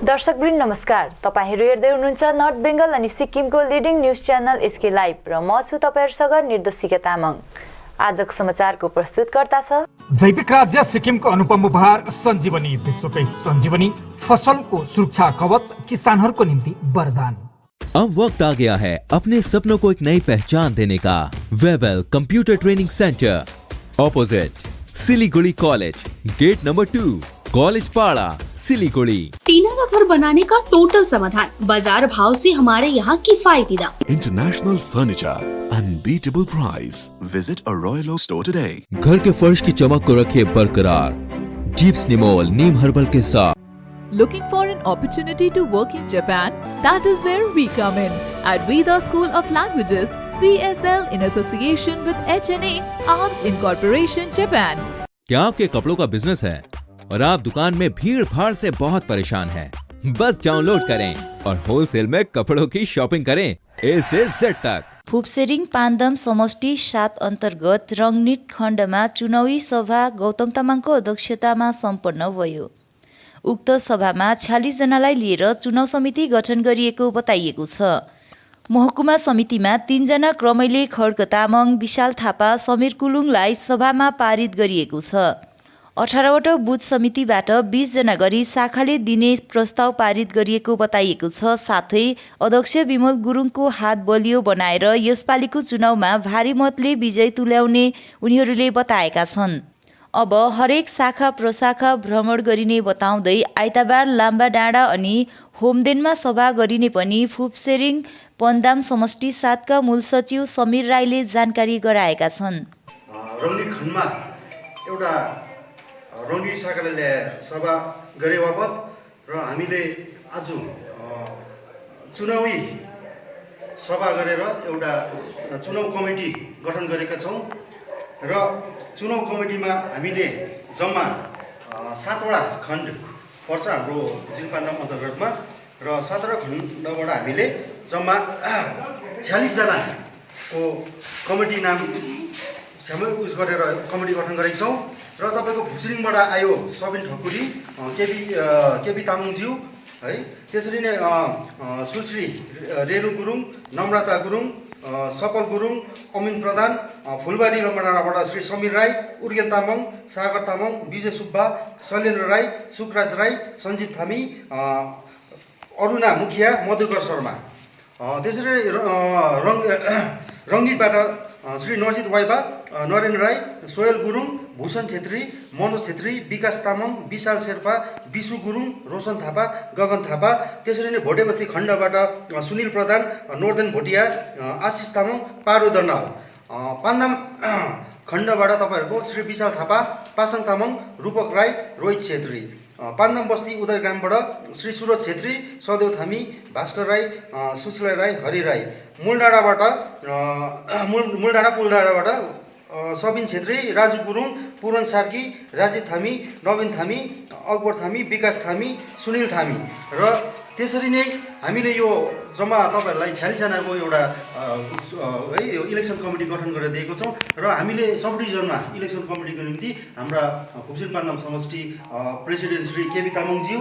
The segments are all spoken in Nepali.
दर्शकवृन्द नमस्कार। तपाईहरु हेर्दै हुनुहुन्छ नर्थ बेंगल अनि सिक्किमको leading news channel SK live र म छु तपाईहरुसँग निर्देशिका तामाङ। आजको समाचारको प्रस्तुतकर्ता छ जैविक राज्य सिक्किमको अनुपम उपहार सञ्जीवनी, विश्वकै सञ्जीवनी फसलको सुरक्षा कवच, किसानहरूको निम्ति वरदान। अब वक्त आ गया है अपने सपनों को एक नई पहचान देने का। Webel computer training centre, opposite Siliguri college, gate number 2, College Para, Siliguri. Tina का घर बनाने का टोटल समाधान, बाजार भाव से हमारे यहाँ किफायती दाम। International furniture, unbeatable price. Visit a royal oak store today. घर के फर्श की चमक को रखे बरकरार, जीप्स निमोल नीम हर्बल के साथ। Looking for an opportunity to work in Japan? That is where we come in. At Vida School of Languages, VSL in association with HNA, Arms Incorporation, Japan. क्या आपके कपड़ों का बिजनेस है और आप दुकान में भीड़ भाड़ से बहुत परेशान हैं? बस डाउनलोड करें और होलसेल में कपड़ों की शॉपिंग करें A से Z तक। फुपसेरिङ पान्दम समष्टि 7 अन्तर्गत रङनिट खण्डमा चुनावी सभा गौतम तामाङको अध्यक्षतामा सम्पन्न भयो। उक्त सभामा 46 जनालाई लिएर चुनाव समिति गठन गरिएको बताइएको छ। महकुमा समितिमा 3 जना क्रमैले खड्ग तामाङ, विशाल थापा, समीर कुलुङलाई सभामा पारित गरिएको छ। 18वटा बुथ समितिबाट 20 जना गरी शाखाले दिने प्रस्ताव पारित गरिएको बताइएको छ। साथै अध्यक्ष विमल गुरुङको हात बलियो बनाएर यसपालिको चुनावमा भारी मतले विजय तुल्याउने उनीहरूले बताएका छन्। अब हरेक शाखा प्रशाखा भ्रमण गरिने बताउँदै आइतबार लाम्बा डाँडा अनि होमदेनमा सभा गरिने पनि फुपसेरिङ पन्दाम समष्टि 7 का मूल सचिव समीर राईले जानकारी गराएका छन्। रङनिट खण्डमा एउटा रङनिट शाखाले सभा गरे बापत र हामीले आज चुनावी सभा गरेर एउटा चुनाव कमिटी गठन गरेका छौँ र चुनाव कमिटीमा हामीले जम्मा 7वटा खण्ड पर्छ हाम्रो जिल्पान्दाम अन्तर्गतमा र 17 खण्डबाट हामीले जम्मा 46 जनाको कमिटी नाम उस गरेर कमिटी गठन गरेका छौँ र तपाईँको फुपसिरिङबाट आयो सबिन ठकुरी, केपी तामाङज्यू है, त्यसरी नै सुश्री रेणु गुरुङ, नम्रता गुरुङ, सफल गुरुङ, अमिन प्रधान, फुलबारी रमणाबाट श्री समीर राई, उर्गेन तामाङ, सागर तामाङ, विजय सुब्बा, शैलेन्द्र राई, सुकराज राई, सञ्जीव थामी, अरुणा मुखिया, मधुकर शर्मा। त्यसरी रङ्गीबाट श्री नरजित वाइबा, नरेन्द्र राई, सोयल गुरुङ, भूषण छेत्री, मनोज छेत्री, विकास तामाङ, विशाल शेर्पा, विशु गुरुङ, रोशन थापा, गगन थापा। त्यसरी नै भोटेबस्ती खण्डबाट सुनिल प्रधान, नोर्देन भोटिया, आशिष तामाङ, पारु दर्नाल। पान्दाम खण्डबाट तपाईँहरूको श्री विशाल थापा, पासाङ तामाङ, रूपक राई, रोहित छेत्री। पान्दाम बस्ती उदयग्रामबाट श्री सुरज छेत्री, सदेव थामी, भास्कर राई, सुशीला राई, हरि राई। मूलडाँडाबाट पुलडाँडाबाट सबिन छेत्री, राजु गुरुङ, पूरण सार्की, राजीव थामी, नवीन थामी, अकबर थामी, विकास थामी, सुनिल थामी। र त्यसरी नै हामीले यो जम्मा तपाईँहरूलाई 46 जनाको एउटा है यो इलेक्सन कमिटी गठन गरेर दिएको छौँ र हामीले सब डिभिजनमा इलेक्सन कमिटीको निम्ति हाम्रा फुपसिरिङ पान्दाम समष्टि प्रेसिडेन्ट श्री केपी तामाङज्यू,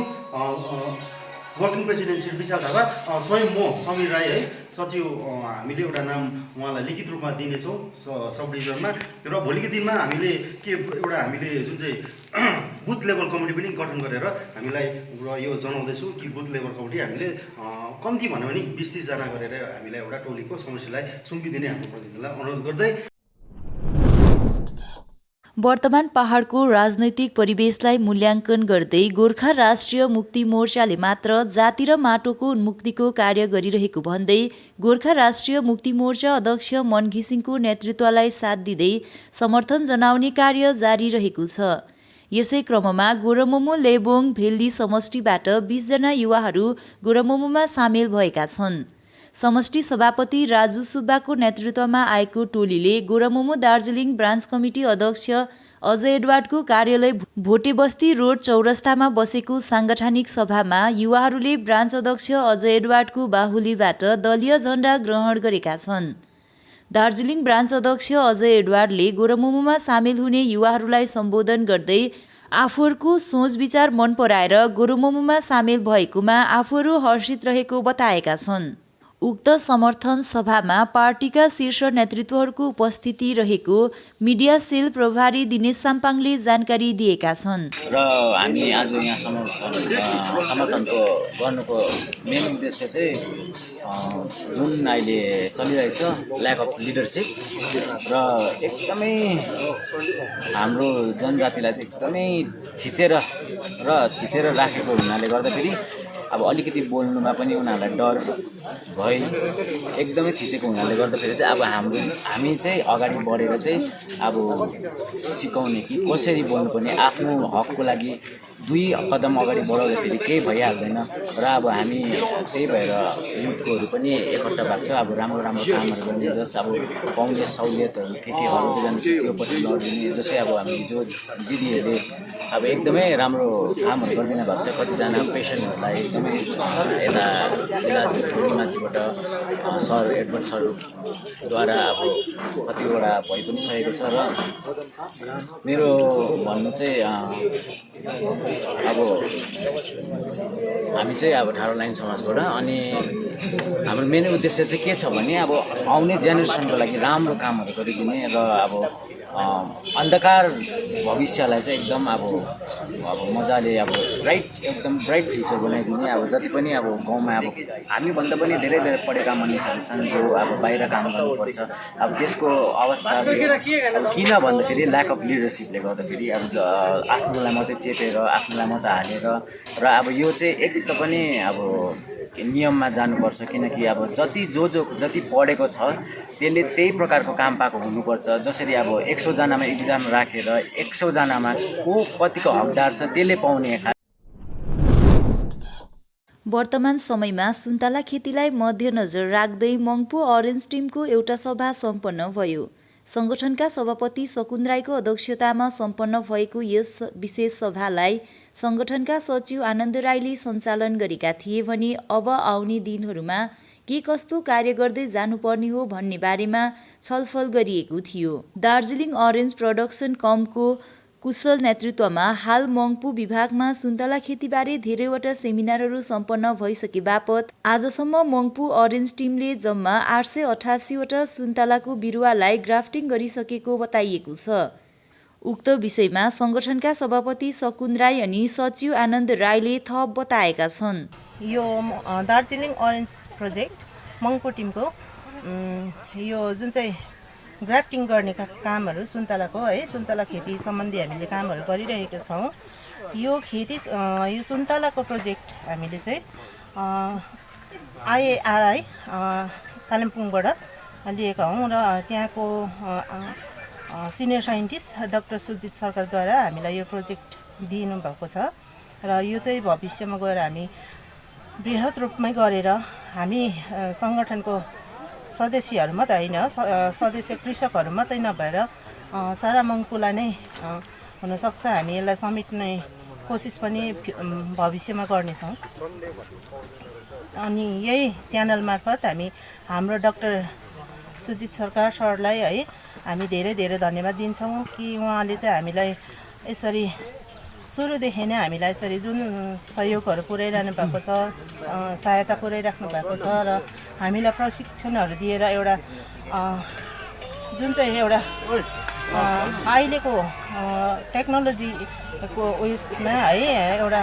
वर्किङ प्रेसिडेन्ट श्री विशाल थापा, स्वयं म समीर राई है सचिव, हामीले एउटा नाम उहाँलाई लिखित रूपमा दिनेछौँ सब डिभिजनमा र भोलिको दिनमा हामीले हामीले जुन चाहिँ बुथ लेभल कमिटी पनि गठन गरेर हामीलाई यो जनाउँदैछौँ कि बुथ लेभल कमिटी हामीले कम्ती भन्यो भने 20-30 जना गरेर हामीलाई एउटा टोलीको समस्यालाई सुम्पिदिने हाम्रो प्रतिनिधिलाई अनुरोध गर्दै वर्तमान पहाडको राजनैतिक परिवेशलाई मूल्याङ्कन गर्दै गोर्खा राष्ट्रिय मुक्ति मोर्चाले मात्र जाति र माटोको उन्मुक्तिको कार्य गरिरहेको भन्दै गोर्खा राष्ट्रिय मुक्ति मोर्चा अध्यक्ष मन घिसिङको नेतृत्वलाई साथ दिँदै समर्थन जनाउने कार्य जारी रहेको छ। यसै क्रममा गोरमोमो लेबोङ भेल्दी समष्टिबाट 20 जना युवाहरू गोरमोमोमा सामेल भएका छन्। समष्टि सभापति राजु सुब्बाको नेतृत्वमा आएको टोलीले गोरमोमो दार्जिलिङ ब्रान्च कमिटी अध्यक्ष अजय एडवार्डको कार्यालय भोटेबस्ती रोड चौरस्तामा बसेको साङ्गठनिक सभामा युवाहरूले ब्रान्च अध्यक्ष अजय एडवार्डको बाहुलीबाट दलीय झण्डा ग्रहण गरेका छन्। दार्जिलिङ ब्रान्च अध्यक्ष अजय एडवार्डले गोरमोमोमा सामेल हुने युवाहरूलाई सम्बोधन गर्दै आफूहरूको सोच विचार मन पराएर गोरुमोमोमा सामेल भएकोमा आफूहरू हर्षित रहेको बताएका छन्। उक्त समर्थन सभामा पार्टीका शीर्ष नेतृत्वहरूको उपस्थिति रहेको मिडिया सेल प्रभारी दिनेश साम्पाङले जानकारी दिएका छन्। र हामी आज यहाँ समर्थनको गर्नुको मेन उद्देश्य चाहिँ जुन अहिले चलिरहेको छ ल्याक अफ लिडरसिप र एकदमै हाम्रो जनजातिलाई चाहिँ एकदमै थिचेर राखेको हुनाले गर्दाखेरि अब अलिकति बोल्नुमा पनि उनीहरूलाई डर भई एकदमै थिचेको हुनाले गर्दाखेरि चाहिँ अब हामी चाहिँ अगाडि बढेर चाहिँ अब सिकाउने कि कसरी बोल्नुपर्ने, आफ्नो हकको लागि 2 कदम अगाडि बढाउँदाखेरि केही भइहाल्दैन र अब हामी त्यही भएर युथकोहरू पनि एकट्ठा भएको छ। अब राम्रो कामहरू गर्ने जस अब पाउने सहुलियतहरू के हराउँदै जान्छ त्योपट्टि लडिने, जस्तै अब हामी जो दिदीहरूले अब एकदमै राम्रो कामहरू गरिदिनु भएको छ। कतिजना पेसेन्टहरूलाई एकदमै यता इलाजहरू माथिबाट सर एडवर्ड सरद्वारा अब कतिवटा भइ पनि सकेको छ। र मेरो भन्नु चाहिँ अब हामी चाहिँ अब 18 लाइन समाजबाट अनि हाम्रो मेन उद्देश्य चाहिँ के छ भने अब आउने जेनेरेसनको लागि राम्रो कामहरू गरिदिने र अब अन्धकार भविष्यलाई चाहिँ एकदम अब मजाले अब एकदम ब्राइट फ्युचर बनाइदिने। अब जति पनि अब गाउँमा अब हामीभन्दा पनि धेरै पढेका मानिसहरू छन् जो अब बाहिर काम गर्नुपर्छ। अब त्यसको अवस्था किन भन्दाखेरि ल्याक अफ लिडरसिपले गर्दाखेरि अब आफ्नोलाई मात्रै चेपेर आफ्नोलाई मात्रै हालेर र अब यो चाहिँ एकदम पनि अब नियममा जानुपर्छ। किनकि अब जति पढेको छ त्यसले त्यही प्रकारको काम पाएको हुनुपर्छ। जसरी अब 100 जनामा इक्जाम राखेर 100 जनामा को कतिको हकदार छ त्यसले पाउने। वर्तमान समयमा सुन्तला खेतीलाई मध्यनजर राख्दै मङ्पु अरेन्ज टिमको एउटा सभा सम्पन्न भयो। संगठनका सभापति सकुन राईको अध्यक्षतामा सम्पन्न भएको यस विशेष सभालाई संगठनका सचिव आनन्द राईले सञ्चालन गरेका थिए भने अब आउने दिनहरूमा के कस्तो कार्य गर्दै जानुपर्ने हो भन्ने बारेमा छलफल गरिएको थियो। दार्जिलिङ अरेन्ज प्रोडक्सन कमको कुशल नेतृत्वमा हाल मङ्पु विभागमा सुन्तला खेतीबारे धेरैवटा सेमिनारहरू सम्पन्न भइसके बापत आजसम्म मङ्पु अरेन्ज टिमले जम्मा 888 वटा सुन्तलाको बिरुवालाई ग्राफ्टिङ गरिसकेको बताइएको छ। उक्त विषयमा संगठनका सभापति सकुन राई अनि सचिव आनन्द राईले थप बताएका छन्। यो दार्जिलिङ अरेन्ज प्रोजेक्ट मङ्पु टिमको यो जुन चाहिँ ग्राफ्टिङ गर्ने कामहरू सुन्तलाको सुन्तला खेती सम्बन्धी हामीले कामहरू गरिरहेका छौँ। यो सुन्तलाको प्रोजेक्ट हामीले चाहिँ IARI कालिम्पोङबाट लिएका हौँ र त्यहाँको सिनियर साइन्टिस्ट डाक्टर सुजित सरकारद्वारा हामीलाई यो प्रोजेक्ट दिनुभएको छ र यो चाहिँ भविष्यमा गएर हामी बृहत रूपमै गरेर हामी सङ्गठनको सदस्यहरू मात्रै होइन, सदस्य कृषकहरू मात्रै नभएर सारा मङ्पुलाई नै हुनसक्छ हामी यसलाई समेट्ने कोसिस पनि भविष्यमा गर्नेछौँ। अनि यही च्यानल मार्फत हामी हाम्रो डाक्टर सुजित सरकार सरलाई हामी धेरै धेरै धन्यवाद दिन्छौँ कि उहाँले चाहिँ हामीलाई यसरी सुरुदेखि नै हामीलाई यसरी जुन सहयोगहरू पुर्याइरहनु भएको छ, सहायता पुर्याइराख्नु भएको छ र हामीलाई प्रशिक्षणहरू दिएर एउटा जुन चाहिँ एउटा अहिलेको टेक्नोलोजीको उयसमा एउटा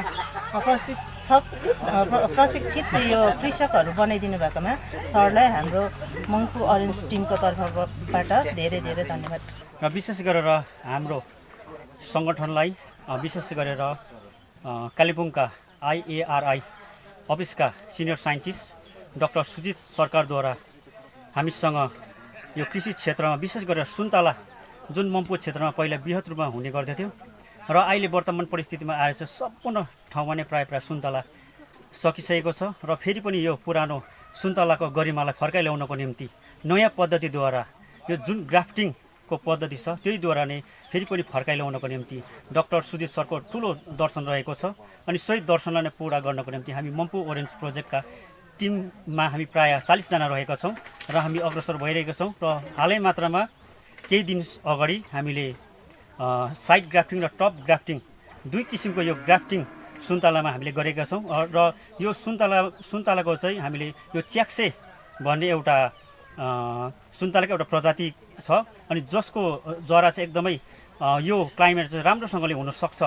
प्रशिक्षित यो कृषकहरू बनाइदिनु भएकोमा सरलाई हाम्रो मङ्पु अरेन्ज टिमको तर्फबाट धेरै धेरै धन्यवाद। र विशेष गरेर हाम्रो सङ्गठनलाई विशेष गरेर कालिम्पोङका IARI अफिसका सिनियर साइन्टिस्ट डाक्टर सुजित सरकारद्वारा हामीसँग यो कृषि क्षेत्रमा विशेष गरेर सुन्तला जुन मङ्पु क्षेत्रमा पहिला बृहत रूपमा हुने गर्दथ्यो र अहिले वर्तमान परिस्थितिमा आएर चाहिँ सम्पूर्ण ठाउँमा नै प्राय सुन्तला सकिसकेको छ र फेरि पनि यो पुरानो सुन्तलाको गरिमालाई फर्काइ ल्याउनको निम्ति नयाँ पद्धतिद्वारा यो जुन ग्राफ्टिङको पद्धति छ त्यहीद्वारा नै फेरि पनि फर्काइ ल्याउनको निम्ति डाक्टर सुजित सरको ठुलो दर्शन रहेको छ। अनि सोही दर्शनलाई नै पुरा गर्नको निम्ति हामी मङ्पु ओरेन्ज प्रोजेक्टका टिममा हामी प्राय 40 जना रहेका छौँ र हामी अग्रसर भइरहेका छौँ। र हालै मात्रामा केही दिन अगाडि हामीले साइड ग्राफ्टिङ र टप ग्राफ्टिङ 2 किसिमको यो ग्राफ्टिङ सुन्तलामा हामीले गरेका छौँ र यो सुन्तलाको चाहिँ हामीले यो च्याक्से भन्ने एउटा सुन्तलाको एउटा प्रजाति छ अनि जसको जरा चाहिँ एकदमै यो क्लाइमेट चाहिँ राम्रोसँगले हुनसक्छ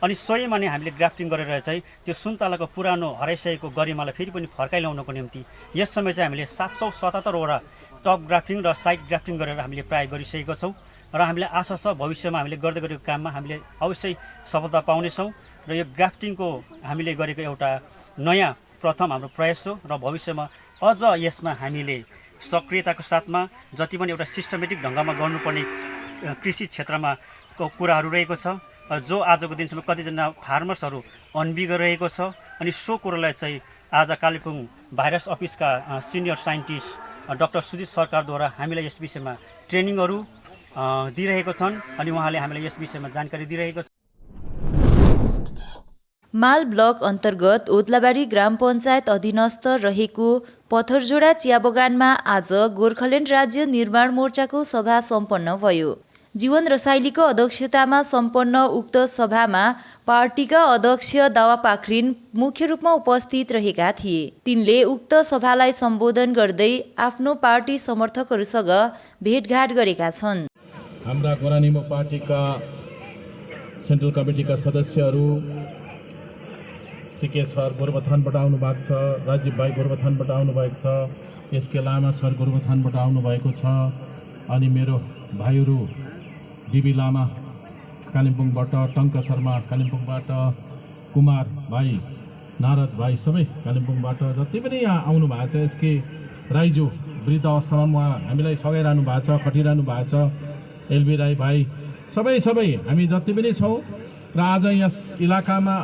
अनि स्वयंमा नै हामीले ग्राफ्टिङ गरेर चाहिँ त्यो सुन्तलाको पुरानो हराइसकेको गरिमालाई फेरि पनि फर्काइल्याउनको निम्ति यस समय चाहिँ हामीले 777वटा टप ग्राफ्टिङ र साइड ग्राफ्टिङ गरेर हामीले प्राय गरिसकेका छौँ र हामीलाई आशा छ भविष्यमा हामीले गर्दै गरेको काममा हामीले अवश्य सफलता पाउनेछौँ र यो ग्राफ्टिङको हामीले गरेको एउटा नयाँ प्रथम हाम्रो प्रयास हो र भविष्यमा अझ यसमा हामीले सक्रियताको साथमा जति पनि एउटा सिस्टमेटिक ढङ्गमा गर्नुपर्ने कृषि क्षेत्रमा कुराहरू रहेको छ जो आजको दिनसम्म कतिजना फार्मर्सहरू अनभिज्ञ रहेको छ अनि सो कुरोलाई चाहिँ आज कालेबुङ भाइरस अफिसका सिनियर साइन्टिस्ट डाक्टर सुजित सरकारद्वारा हामीलाई यस विषयमा ट्रेनिङहरू दिइरहेको छन् अनि उहाँले हामीलाई यस विषयमा जानकारी दिइरहेको छ। माल ब्लक अन्तर्गत ओद्लाबारी ग्राम पञ्चायत अधीनस्थ रहेको पथरजोडा चिया बगानमा आज गोर्खाल्यान्ड राज्य निर्माण मोर्चाको सभा सम्पन्न भयो। जीवन रसाइलीको अध्यक्षतामा सम्पन्न उक्त सभामा पार्टीका अध्यक्ष दावा पाखरिन मुख्य रूपमा उपस्थित रहेका थिए। तिनले उक्त सभालाई सम्बोधन गर्दै आफ्नो पार्टी समर्थकहरूसँग भेटघाट गरेका छन्। हाम्रा गोरानिमो पार्टीका सेन्ट्रल कमिटीका सदस्यहरू सिके सर गोरुबथानबाट आउनु भएको छ, राजीव भाइ गोरुबथानबाट आउनु भएको छ, एसके लामा सर गोरुबथानबाट आउनु भएको छ अनि मेरो भाइहरू डिबी लामा कालिम्पोङबाट, टङ्क शर्मा कालिम्पोङबाट, कुमार भाइ, नारद भाइ सबै कालिम्पोङबाट जति पनि यहाँ आउनु भएको छ। एसके राईजू वृद्ध अवस्थामा उहाँ हामीलाई सघाइरहनु भएको छ, खटिरहनु भएको छ। एलबी राई भाइ सबै हामी जति पनि छौँ र आज यस इलाकामा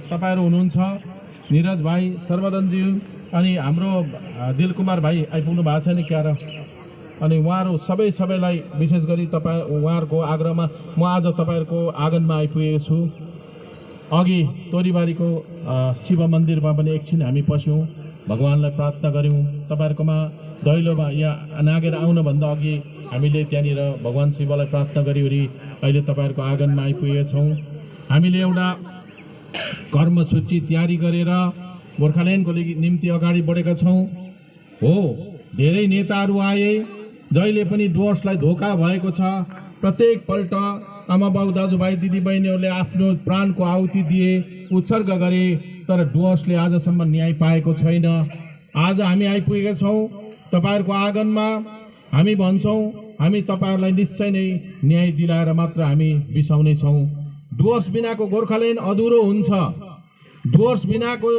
तपाईँहरू हुनुहुन्छ, निरज भाइ, सर्वदनजी अनि हाम्रो दिलकुमार भाइ आइपुग्नु भएको छैन क्या र अनि उहाँहरू सबैलाई विशेष गरी उहाँहरूको आग्रहमा म आज तपाईँहरूको आँगनमा आइपुगेको छु। अघि तोरीबारीको शिव मन्दिरमा पनि एकछिन हामी पस्यौँ, भगवान्लाई प्रार्थना गऱ्यौँ। तपाईँहरूकोमा दैलोमा यहाँ नागेर आउनुभन्दा अघि हामीले त्यहाँनिर भगवान् शिवलाई प्रार्थना गरिवरी अहिले तपाईँहरूको आँगनमा आइपुगेका छौँ। हामीले एउटा कर्मसूची तयारी गरेर गोर्खाल्यान्डको निम्ति अगाडि बढेका छौँ। हो, धेरै नेताहरू आए जहिले पनि डुवर्सलाई धोका भएको छ। प्रत्येक पल्ट आमा बाउ दाजुभाइ दिदीबहिनीहरूले आफ्नो प्राणको आहुति दिए, उत्सर्ग गरे, तर डुवर्सले आजसम्म न्याय पाएको छैन। आज हामी आइपुगेका छौँ तपाईँहरूको आँगनमा। हामी भन्छौँ हामी तपाईँहरूलाई निश्चय नै न्याय दिलाएर मात्र हामी बिसाउने छौँ। डुवर्स बिनाको गोर्खाल्यान्ड अधुरो हुन्छ। डुवर्स बिनाको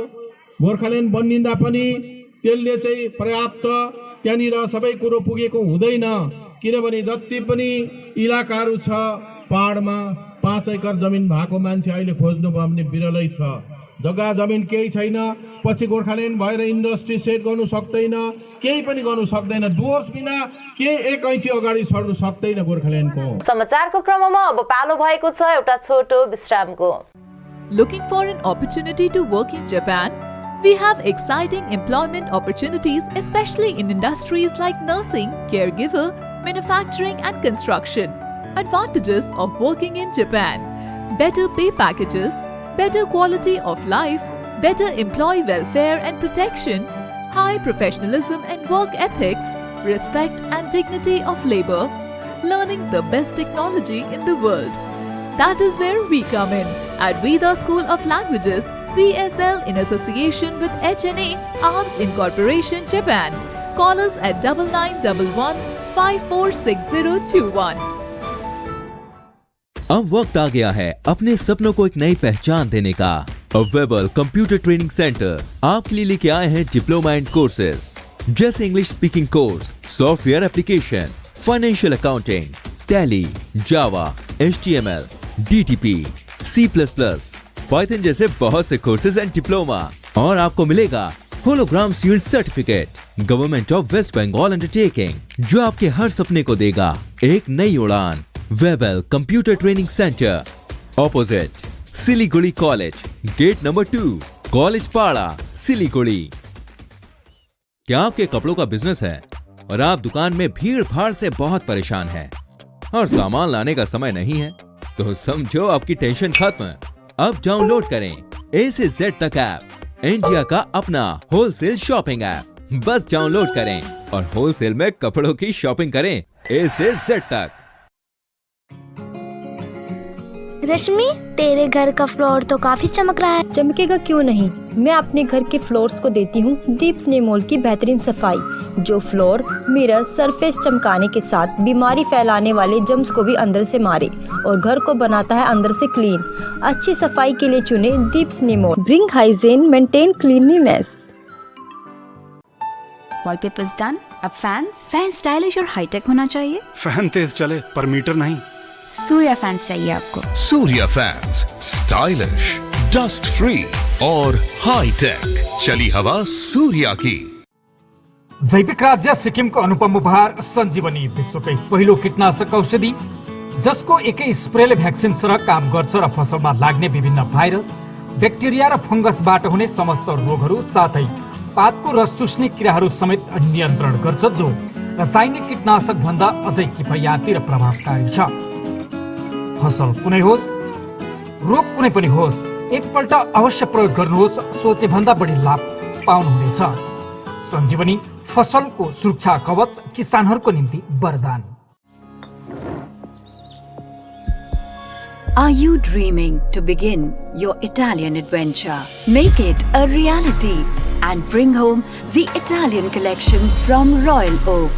गोर्खाल्यान्ड बनिँदा पनि त्यसले चाहिँ पर्याप्त त्यहाँनिर सबै कुरो पुगेको हुँदैन, किनभने जति पनि इलाकाहरू छ पहाडमा 5 एकर जमिन भएको मान्छे अहिले खोज्नु भयो भने बिरलै छ। जग्गा जमिन केही छैन, पछि गोर्खाल्यान्ड भएर इन्डस्ट्री सेट गर्नु सक्दैन, केही पनि गर्नु सक्दैन। डुवर्स बिना के एक ऐँची अगाडि सर्नु सक्दैन गोर्खाल्यान्डको। समाचारको क्रममा अब पालो भएको छ एउटा छोटो विश्रामको। Looking for an opportunity to work in Japan? We have exciting employment opportunities, especially in industries like nursing, caregiver, manufacturing and construction. Advantages of working in Japan: better pay packages, better quality of life, better employee welfare and protection, high professionalism and work ethics, respect and dignity of labor, learning the best technology in the world. That is where we come in at Veda School of Languages, VSL, in association with HNA Arms Incorporation, Japan. Call us at 9911 546021. अब वक्त आ गया है अपने सपनों को एक नई पहचान देने का। वेबल कंप्यूटर ट्रेनिंग सेंटर आपके लिए लेके आए हैं डिप्लोमा एंड कोर्सेज जैसे English speaking course, software application, financial accounting, Tally, Java, HTML, DTP, C++, Python जैसे बहुत से कोर्सेज एंड डिप्लोमा। और आपको मिलेगा hologram sealed certificate government of West Bengal undertaking, जो आपके हर सपने को देगा एक नई उड़ान। Webel computer training centre, opposite Siliguri college, gate number 2, College Para, Siliguri. क्या आपके कपड़ों का बिजनेस है और आप दुकान में भीड़ भाड़ से बहुत परेशान हैं और सामान लाने का समय नहीं है? तो समझो आपकी टेंशन खत्म। अब डाउनलोड करें A से Z तक ऐप, इंडिया का अपना होलसेल शॉपिंग ऐप। बस डाउनलोड करें और होलसेल में कपड़ों की शॉपिंग करें A से Z तक। रश्मि, तेरे घर का फ्लोर तो काफी चमक रहा है। चमकेगा क्यों नहीं, मैं अपने घर के फ्लोर्स को देती हूँ दीप स्नेमोल की बेहतरीन सफाई, जो फ्लोर मिरर सरफेस चमकाने के साथ बीमारी फैलाने वाले जर्म्स को भी अंदर से मारे और घर को बनाता है अंदर से क्लीन। अच्छी सफाई के लिए चुने दीप स्नेमोल। Bring hygiene, maintain cleanliness. Wallpapers done. अब फैन स्टाइलिश और हाईटेक होना चाहिए। फैन तेज चले पर मीटर नहीं। सूर्या फैंस चाहिए आपको। Surya fans, stylish, dust free और हाई टेक। चली हवा सूर्या की। जैविक राज्य सिक्किमको अनुपम उपहार सञ्जीवनी, विश्वकै पहिलो कीटनाशक औषधि जसको एकै स्प्रेले भ्याक्सिन सरह काम गर्छ र फसलमा लाग्ने विभिन्न भाइरस, ब्याक्टेरिया र फंगसबाट हुने समस्त रोगहरू साथै पातको रस चुस्ने किराहरू समेत नियन्त्रण गर्छ, जो रासायनिक कीटनाशक भन्दा अझै किफायती र प्रभावकारी छ। फसल कुनै होस्, रोग कुनै पनि होस्, एकपल्ट अवश्य प्रयोग गर्नुहोस्, सोचे भन्दा बढी लाभ पाउनुहुनेछ। सञ्जीवनी फसलको सुरक्षा कवच, किसानहरूको निम्ति वरदान। Are you dreaming to begin your Italian adventure? Make it a reality and bring home the Italian collection from Royal Oak.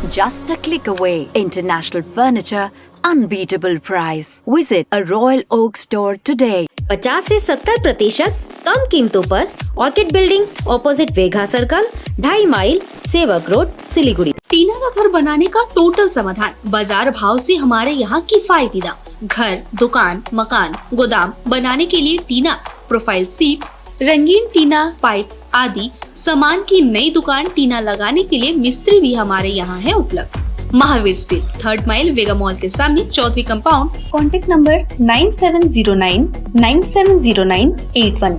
Just a click away. International furniture, unbeatable price. Visit a Royal Oak store today. 50 से 70% कम कीमतों पर ऑर्किड बिल्डिंग ऑपोजिट वेघा circle, 2.5 mile, Sevok road, Siliguri. Tina का घर बनाने का टोटल समाधान बाजार भाव से हमारे यहाँ किफायती दाम। घर, दुकान, मकान, गोदाम बनाने के लिए टीना, प्रोफाइल सीट, रंगीन टीना, पाइप आदि सामान की नई दुकान टीना लगाने के लिए मिस्त्री भी हमारे यहाँ है उपलब्ध। महावीर स्टील, 3rd माइल, वेगा मॉल के सामने, चौधरी कंपाउंड। Contact number 9709 970981।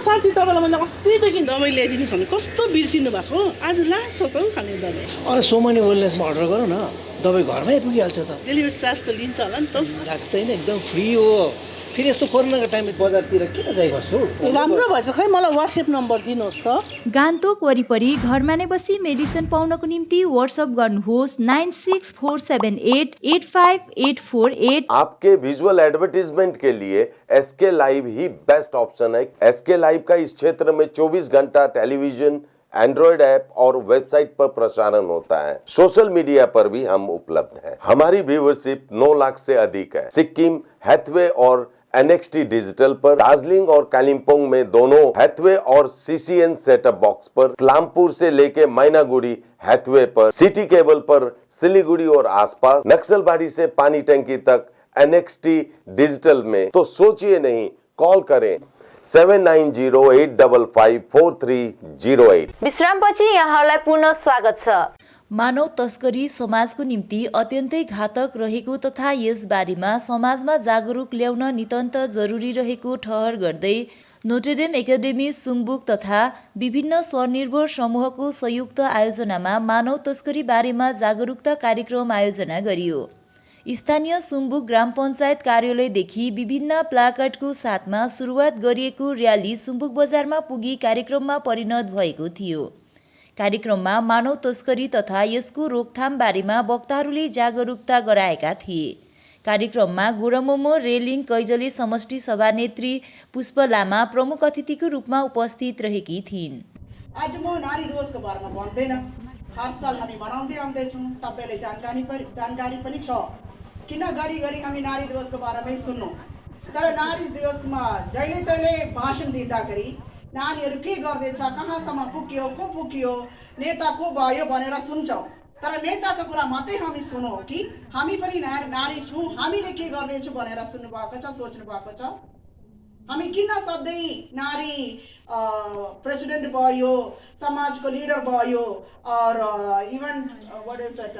साथी तपाईँलाई मैले अस्तिदेखि दबाई ल्याइदिनुहोस् भने कस्तो बिर्सिनु भएको, आज लास्ट छ त खाने दबाई। अरे सो मेनी वेलनेसमा अर्डर गरौँ न, दबाई घरमै पुगिहाल्छ त। डेलिभरी चार्ज त लिन्छ होला नि त? लाग्दैन, एकदम फ्री हो। फेरि यस्तो कोरोनाको टाइममा बजारतिर किन जाइ बस्छु? राम्रो भएछ, खै मलाई व्हाट्सएप नम्बर दिनुहोस् त। गान्तोक वरिपरि घरमा नै बसी मेडिसिन पाउनको निम्ति व्हाट्सएप गर्नुहोस् 9647885848। आपके विजुअल एडवर्टीजमेंट के लिए एसके लाइव ही बेस्ट ऑप्शन है। एसके लाइव का इस क्षेत्र में 24 घंटा टेलीविजन, एंड्रॉइड ऐप और वेबसाइट पर प्रसारण होता है। सोशल मीडिया पर भी हम उपलब्ध हैं। हमारी व्यूवरशिप 9 लाख से अधिक है। सिक्किम, हैथवे और NXT डिजिटल पर, दार्जिलिंग और कालिम्पोंग में दोनों हैथवे और CCN सेटअप बॉक्स पर, क्लामपुर से लेके मैनागुड़ी हैथवे पर, सिटी केबल पर सिलीगुड़ी और आसपास, नक्सलबाड़ी से पानी टंकी तक NXT डिजिटल में। तो सोचिए नहीं, कॉल करें 7908554308। विश्रामपछि यहाँलाई पुनः स्वागत छ। मानव तस्करी समाजको निम्ति अत्यन्तै घातक रहेको तथा यस बारेमा समाजमा जागरुक ल्याउन नितान्त जरुरी रहेको ठहर गर्दै नोटेडेम एकाडेमी सुम्बुक तथा विभिन्न स्वनिर्भर समूहको संयुक्त आयोजनामा मानव तस्करी बारेमा जागरुकता कार्यक्रम आयोजना गरियो। स्थानीय सुम्बुक ग्राम पञ्चायत कार्यालयदेखि विभिन्न प्लाकार्डको साथमा सुरुवात गरिएको र्याली सुम्बुक बजारमा पुगी कार्यक्रममा परिणत भएको थियो। कार्यक्रममा मानव तस्करी तथा यसको रोकथाम बारेमा वक्ताहरूले जागरुकता गराएका थिए। कार्यक्रममा गोरमोमो रेलिङ कैजली समष्टि सभानेत्री पुष्प लामा प्रमुख अतिथिको रूपमा उपस्थित रहेकी थिइन्। आज म नारी दिवसको बारेमा भन्दैन, हर साल हामी मनाउँदै आउँदैछौँ, सबैले जानकारी पनि छ, किन गरी हामी नारी दिवसको बारेमै सुन्नु। तर नारी दिवसमा जहिले तहिले भाषण दिँदाखेरि नारीहरू के गर्दैछ, कहाँसम्म पुग्यो, को पुग्यो, नेता को भयो भनेर सुन्छौँ। तर नेताको कुरा मात्रै हामी सुनौँ कि हामी पनि नारी छौँ, हामीले के गर्दैछौँ भनेर सुन्नु भएको छ, सोच्नु भएको छ। हामी किन सधैँ नारी प्रेसिडेन्ट भयो, समाजको लिडर भयो, और इभन व्हाट इज दैट,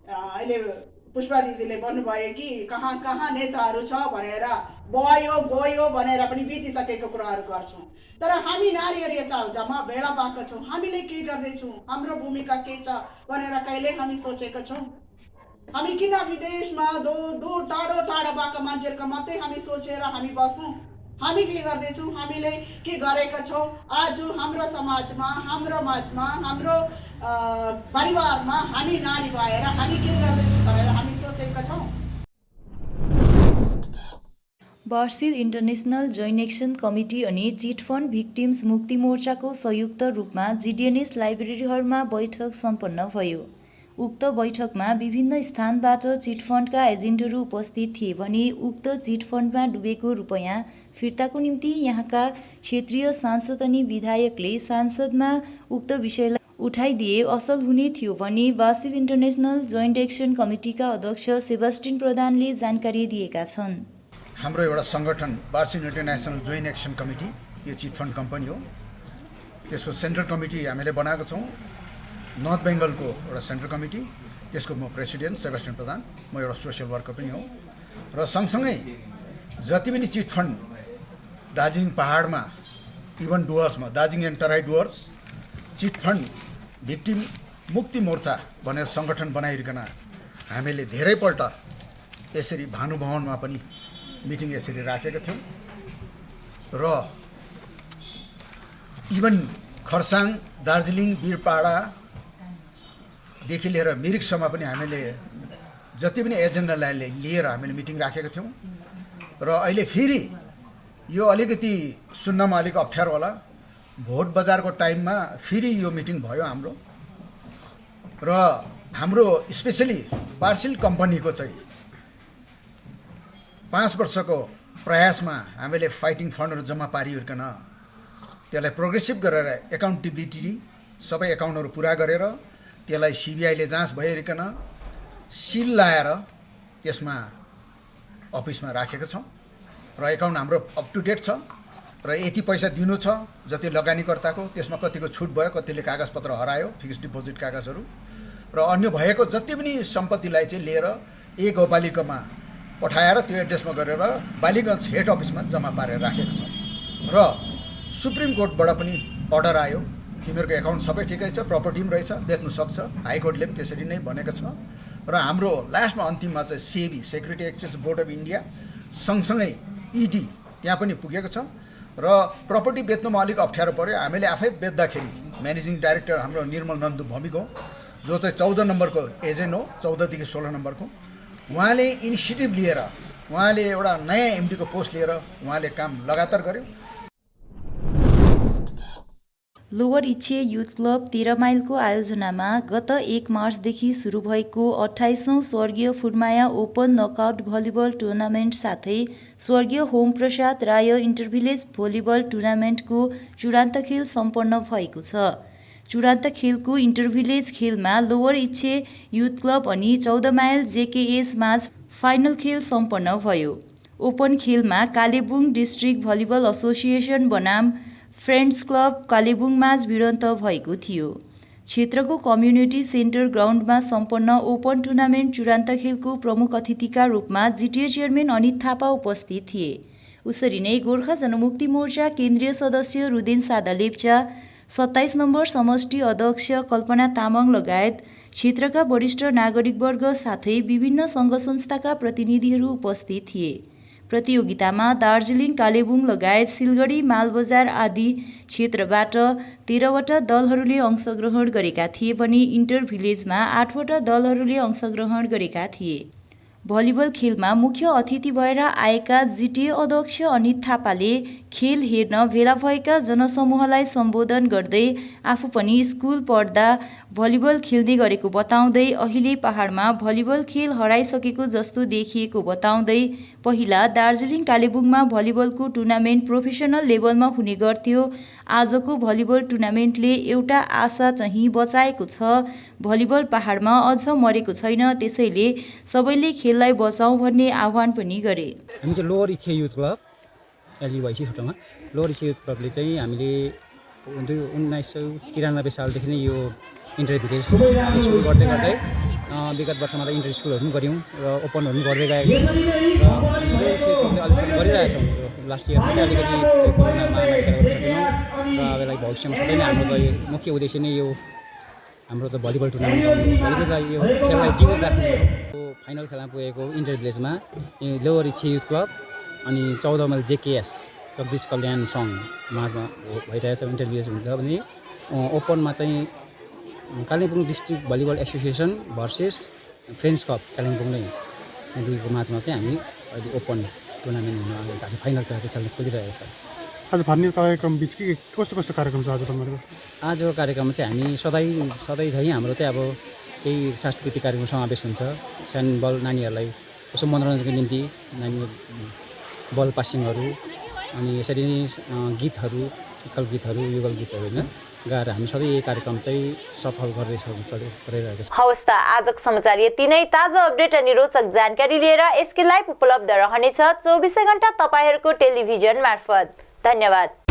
अहिले पुष्पा दिदीले भन्नुभयो कि कहाँ कहाँ नेताहरू छ भनेर, भयो गयो भनेर पनि बितिसकेको कुराहरू गर्छौँ। तर हामी नारीहरू यता जम्मा भेला भएको छौँ, हामीले के गर्दैछौँ, हाम्रो भूमिका के छ भनेर कहिले हामी सोचेको छौँ? हामी किन विदेशमा दूर टाढो टाढा भएको मान्छेहरूको मात्रै हामी सोचेर हामी बस्छौँ? हामी के गर्दैछौँ? हामीले के गरेका छौँ? आज हाम्रो समाजमा, हाम्रो माझमा, हाम्रो परिवारमा हामी नारी भएर हामी के गर्दैछौँ भनेर हामी सोचेका छौँ। बार्सिल इन्टरनेसनल जोइन्ट एक्सन कमिटी अनि चिट फन्ड भिक्टिम्स मुक्ति मोर्चाको संयुक्त रूपमा जिडिएनएस लाइब्रेरीहरूमा बैठक सम्पन्न भयो। उक्त बैठकमा विभिन्न स्थानबाट चिट फन्डका एजेन्टहरू उपस्थित थिए भने उक्त चिट फन्डमा डुबेको रुपैयाँ फिर्ताको निम्ति यहाँका क्षेत्रीय सांसद अनि विधायकले सांसदमा उक्त विषयलाई उठाइदिए असल हुने थियो भनी बार्सिल इन्टरनेसनल जोइन्ट एक्सन कमिटीका अध्यक्ष सेबास्टिन प्रधानले जानकारी दिएका छन्। हाम्रो एउटा सङ्गठन बार्सिल इन्टरनेसनल जोइन्ट एक्सन कमिटी यो चिट फन्ड कम्पनी हो। त्यसको सेन्ट्रल कमिटी हामीले बनाएको छौँ। नर्थ बेङ्गलको एउटा सेन्ट्रल कमिटी, त्यसको म प्रेसिडेन्ट सेबास्टिन प्रधान, म एउटा सोसियल वर्कर पनि हो। र सँगसँगै जति पनि चिट फन्ड दार्जिलिङ पहाडमा, इभन डुवर्समा, Darjeeling and Terai Dooars chit fund victim Mukti Morcha भनेर सङ्गठन बनाइकन हामीले धेरैपल्ट यसरी भानुभवनमा पनि मिटिङ यसरी राखेका थियौँ। र इभन खरसाङ, दार्जिलिङ, वीरपाडादेखि लिएर मिरिकसम्म पनि हामीले जति पनि एजेन्डालाई लिएर हामीले मिटिङ राखेका थियौँ। र अहिले फेरि यो अलिकति सुन्नमा अलिक अप्ठ्यारो होला, भोट बजारको टाइममा फेरि यो मिटिङ भयो हाम्रो। र हाम्रो स्पेसली बार्सिल कम्पनीको चाहिँ 5 वर्षको प्रयासमा हामीले फाइटिङ फन्डहरू जम्मा पारिकन त्यसलाई प्रोग्रेसिभ गरेर एकाउन्टेबिलिटी सबै एकाउन्टहरू पुरा गरेर त्यसलाई सिबिआईले जाँच भइकन सिल लाएर त्यसमा अफिसमा राखेका छौँ। र एकाउन्ट हाम्रो अप टु डेट छ। र यति पैसा दिनु छ जति लगानीकर्ताको, त्यसमा कतिको छुट भयो, कतिले कागजपत्र हरायो, फिक्स्ड डिपोजिट कागजहरू, र अन्य भएको जति पनि सम्पत्तिलाई चाहिँ लिएर एक गाउँपालिकामा पठाएर त्यो एड्रेसमा गरेर बालीगञ्ज हेड अफिसमा जम्मा पारेर राखेको छ। र सुप्रिम कोर्टबाट पनि अर्डर आयो, तिमीहरूको एकाउन्ट सबै ठिकै छ, प्रपर्टी पनि रहेछ, बेच्नु सक्छ। हाइकोर्टले पनि त्यसरी नै भनेको छ। र हाम्रो लास्टमा अन्तिममा चाहिँ SEBI, security exchange board of India, सँगसँगै इडी त्यहाँ पनि पुगेको छ। र प्रपर्टी बेच्नुमा अलिक अप्ठ्यारो पऱ्यो। हामीले आफै बेच्दाखेरि म्यानेजिङ डाइरेक्टर हाम्रो निर्मल नन्दु भौमिक हो, जो चाहिँ 14 नम्बरको एजेन्ट हो, 14 देखि 16 नम्बरको। उहाँले इनिसिएटिभ लिएर, उहाँले एउटा नयाँ एमडीको पोस्ट लिएर उहाँले काम लगातार गर्यो। लोवर इच्छे युथ क्लब 13 माइलको आयोजनामा गत 1 मार्चदेखि सुरु भएको 28औं स्वर्गीय Phulmaya open knockout volleyball tournament साथै स्वर्गीय होम प्रसाद राय इन्टरभिलेज भलिबल टुर्नामेन्टको चूडान्त खेल सम्पन्न भएको छ। चूडान्त खेलको इन्टरभिलेज खेलमा लोवर इच्छे युथ क्लब अनि 14 माइल जेकेएस माझ फाइनल खेल सम्पन्न भयो। ओपन खेलमा कालेबुङ डिस्ट्रिक्ट भलिबल एसोसिएसन बनाम फ्रेन्ड्स क्लब कालेबुङ माझ भिडन्त भएको थियो। क्षेत्रको कम्युनिटी सेन्टर ग्राउन्डमा सम्पन्न ओपन टुर्नामेन्ट चूडान्त खेलको प्रमुख अतिथिका रूपमा जिटिए चेयरम्यान अनित थापा उपस्थित थिए। उसरी नै गोर्खा जनमुक्ति मोर्चा केन्द्रीय सदस्य रुदेन सादा लेप्चा, 27 नम्बर समष्टि अध्यक्ष कल्पना तामाङ लगायत क्षेत्रका वरिष्ठ नागरिकवर्ग साथै विभिन्न सङ्घ संस्थाका प्रतिनिधिहरू उपस्थित थिए। प्रतियोगितामा दार्जिलिङ, कालेबुङ लगायत सिलगढी, मालबजार आदि क्षेत्रबाट 13वटा दलहरूले अंशग्रहण गरेका थिए भने इन्टर भिलेजमा 8वटा दलहरूले अंशग्रहण गरेका थिए। भलिबल खेलमा मुख्य अतिथि भएर आएका जिटिए अध्यक्ष अनित थापाले खेल हेर्न भेला भएका जनसमूहलाई सम्बोधन गर्दै आफू पनि स्कुल पढ्दा भलिबल खेल्दै गरेको बताउँदै अहिले पहाडमा भलिबल खेल हराइसकेको जस्तो देखिएको बताउँदै पहिला दार्जिलिङ, कालेबुङमा भलिबलको टुर्नामेन्ट प्रोफेसनल लेभलमा हुने गर्थ्यो। आजको भलिबल टुर्नामेन्टले एउटा आशा चाहिँ बचाएको छ, भलिबल पहाडमा अझ मरेको छैन, त्यसैले सबैले खेललाई बचाउँ भन्ने आह्वान पनि गरे। हामी चाहिँ लोवर इच्छे युथ क्लब एलयुवाइसी छोटोमा लोवर इच्छे युथ क्लबले चाहिँ हामीले 1993 सालदेखि नै यो इन्टर भिलेज सुरु गर्दै गर्दै विगत वर्षमा त इन्टर स्कुलहरू पनि गऱ्यौँ र ओपनहरू पनि गर्दै गयौँ र अलिक गरिरहेछौँ। लास्ट इयर पनि अलिकति कोरोना महामारीले गर्न सकेनौँ र अबलाई भविष्यमा सबै नै हाम्रो मुख्य उद्देश्य नै यो हाम्रो त भलिबल टुर्नामेन्ट भलिबललाई यो खेललाई जीवित राख्नु हो। फाइनल खेलमा पुगेको इन्टर भिलेजमा लोवर इच्छे युथ क्लब अनि 14 माइल जेकेएस जगदीश कल्याण सङ्घ माझमा भइरहेछ इन्टर भिलेज हुन्छ भने ओपनमा चाहिँ Kalimpong district volleyball association versus friends cup Kalimpong नै दुईको माझमा चाहिँ हामी अहिले ओपन टुर्नामेन्ट हुन अगाडि हामी फाइनल खेल्न खोजिरहेको छ। आज भन्ने कार्यक्रम बिच के कस्तो कार्यक्रम छ आज तपाईँहरूको? आजको कार्यक्रममा चाहिँ हामी सधैँ झैँ हाम्रो चाहिँ अब केही सांस्कृतिक कार्यक्रम समावेश हुन्छ। सानो बल नानीहरूलाई यसो मनोरञ्जनको निम्ति नानी बल पासिङहरू अनि यसरी नै गीतहरू एकल गीतहरू युगल गीतहरू होइन गाएर हामी सबै यही कार्यक्रम चाहिँ सफल गरिरहेको छ। हवस् त, आजको समाचार यति नै। ताजा अपडेट अनि रोचक जानकारी लिएर एसके लाइभ उपलब्ध रहनेछ 24 घण्टा तपाईँहरूको टेलिभिजन मार्फत। धन्यवाद।